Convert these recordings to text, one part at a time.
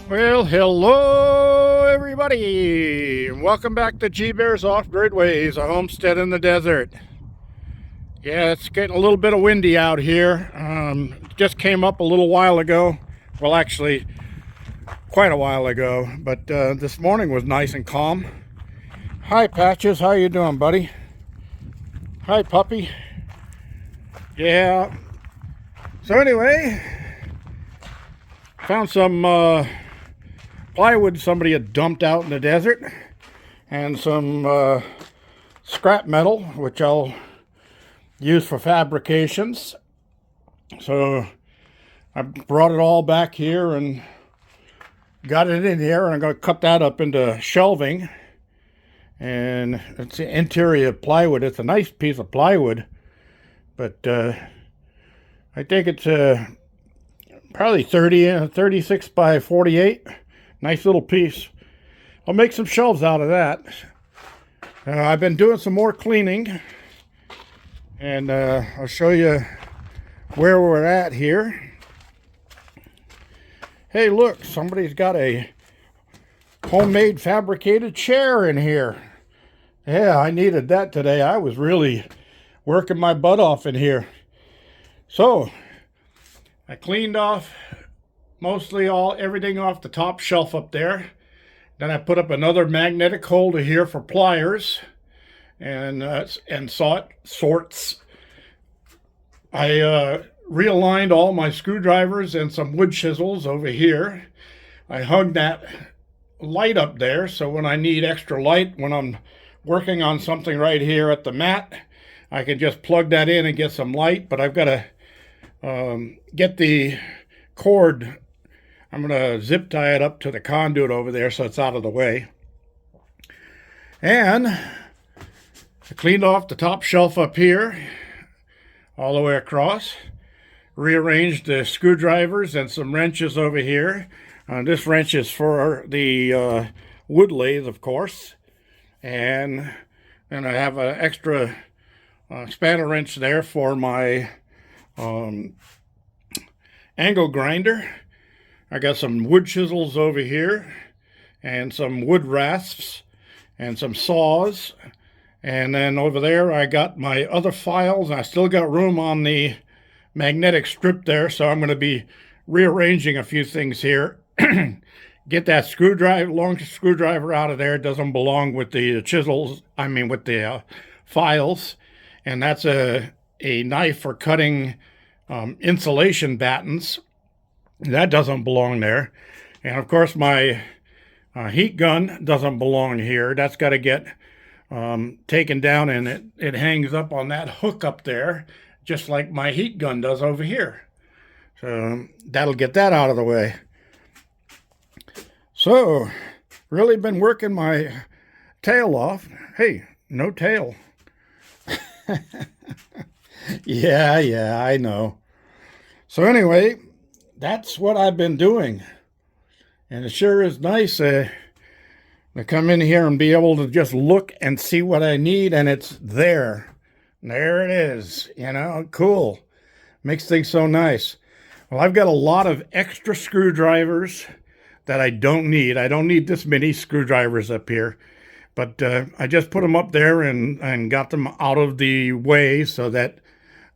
Well, hello everybody, and welcome back to G Bear's Off-Grid Ways, a homestead in the desert. Yeah, it's getting a little bit of windy out here. Just came up a little while ago. Well, actually, quite a while ago, but this morning was nice and calm. Hi, Patches. How you doing, buddy? Hi, puppy. Yeah. So anyway, found some plywood somebody had dumped out in the desert, and some scrap metal, which I'll use for fabrications. So I brought it all back here and got it in here, and I'm going to cut that up into shelving. And it's the interior plywood. It's a nice piece of plywood, but I think it's probably 36 by 48. Nice little piece. I'll make some shelves out of that. I've been doing some more cleaning, and I'll show you where we're at here. Hey, look, somebody's got a homemade fabricated chair in here. Yeah, I needed that today. I was really working my butt off in here. So I cleaned off mostly everything off the top shelf up there. Then I put up another magnetic holder here for pliers and sorts. I realigned all my screwdrivers and some wood chisels over here. I hung that light up there, so when I need extra light when I'm working on something right here at the mat, I can just plug that in and get some light. But I've got to get the cord. I'm going to zip tie it up to the conduit over there so it's out of the way. And I cleaned off the top shelf up here all the way across. Rearranged the screwdrivers and some wrenches over here. This wrench is for the wood lathe, of course. And I have an extra spanner wrench there for my angle grinder. I got some wood chisels over here, and some wood rasps, and some saws. And then over there I got my other files. I still got room on the magnetic strip there, so I'm going to be rearranging a few things here. Get that long screwdriver out of there. It doesn't belong with the chisels, with the files. And that's a knife for cutting insulation battens. That doesn't belong there. And of course my heat gun doesn't belong here. That's got to get taken down, and it hangs up on that hook up there, just like my heat gun does over here. So that'll get that out of the way. So really been working my tail off. Hey, no tail. Yeah, I know. So anyway, that's what I've been doing. And it sure is nice to come in here and be able to just look and see what I need, and it's there. There it is, cool. Makes things so nice. Well, I've got a lot of extra screwdrivers that I don't need. I don't need this many screwdrivers up here. But I just put them up there and got them out of the way so that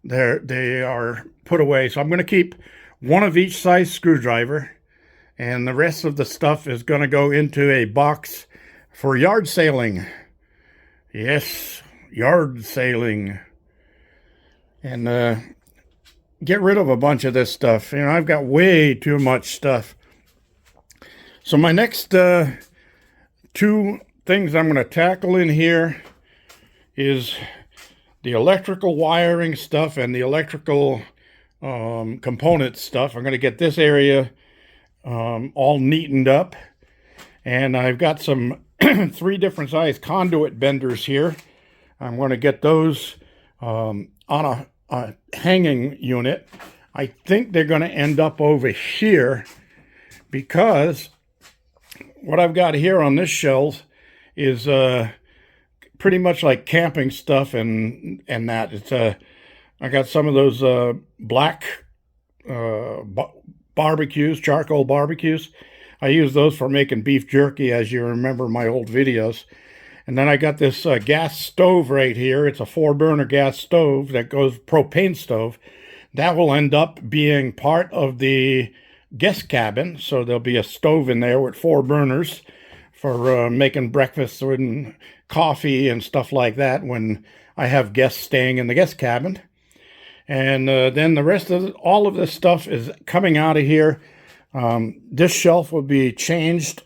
they are put away. So I'm going to keep one of each size screwdriver, and the rest of the stuff is going to go into a box for yard sailing. Yes, yard sailing. And get rid of a bunch of this stuff. I've got way too much stuff. So my next two things I'm going to tackle in here is the electrical wiring stuff and the electrical component stuff. I'm going to get this area all neatened up, and I've got some 3 different size conduit benders here. I'm going to get those on a hanging unit. I think they're going to end up over here, because what I've got here on this shelf is pretty much like camping stuff and that. It's I got some of those black barbecues, charcoal barbecues. I use those for making beef jerky, as you remember my old videos. And then I got this gas stove right here. It's a 4-burner gas stove that goes propane stove. That will end up being part of the guest cabin. So there'll be a stove in there with 4 burners for making breakfast and coffee and stuff like that when I have guests staying in the guest cabin. And then the rest of all of this stuff is coming out of here. This shelf will be changed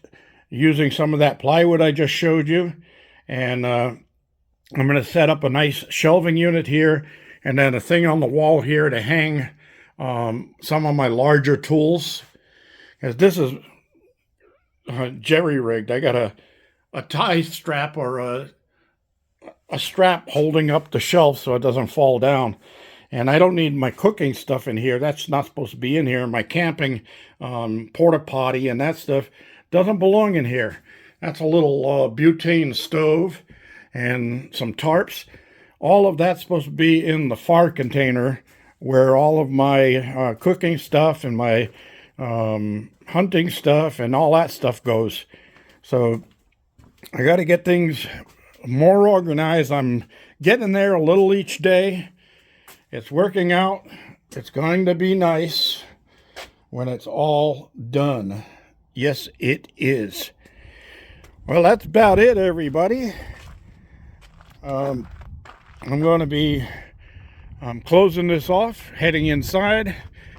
using some of that plywood I just showed you. And I'm going to set up a nice shelving unit here, and then a thing on the wall here to hang some of my larger tools. Because this is jerry-rigged. I got a tie strap or a strap holding up the shelf so it doesn't fall down. And I don't need my cooking stuff in here. That's not supposed to be in here. My camping porta potty and that stuff doesn't belong in here. That's a little butane stove and some tarps. All of that's supposed to be in the far container where all of my cooking stuff and my hunting stuff and all that stuff goes. So I got to get things more organized. I'm getting there a little each day. It's working out. It's going to be nice when it's all done. Yes, it is. Well, that's about it, everybody. I'm going to be closing this off, heading inside.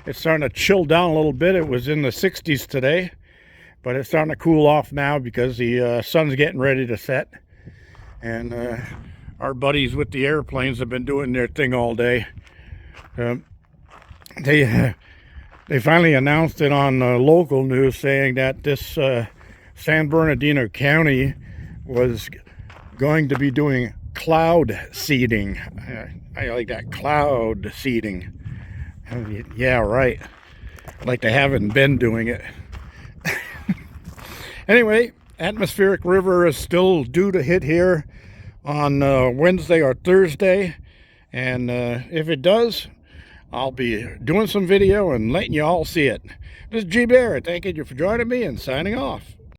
It's starting to chill down a little bit. It was in the 60s today, but it's starting to cool off now because the sun's getting ready to set. And our buddies with the airplanes have been doing their thing all day. They finally announced it on local news, saying that this San Bernardino County was going to be doing cloud seeding. I like that, cloud seeding. Yeah, right. Like they haven't been doing it. Anyway, atmospheric river is still due to hit here on Wednesday or Thursday. And if it does, I'll be doing some video and letting you all see it. This is G Bear. Thank you for joining me and signing off.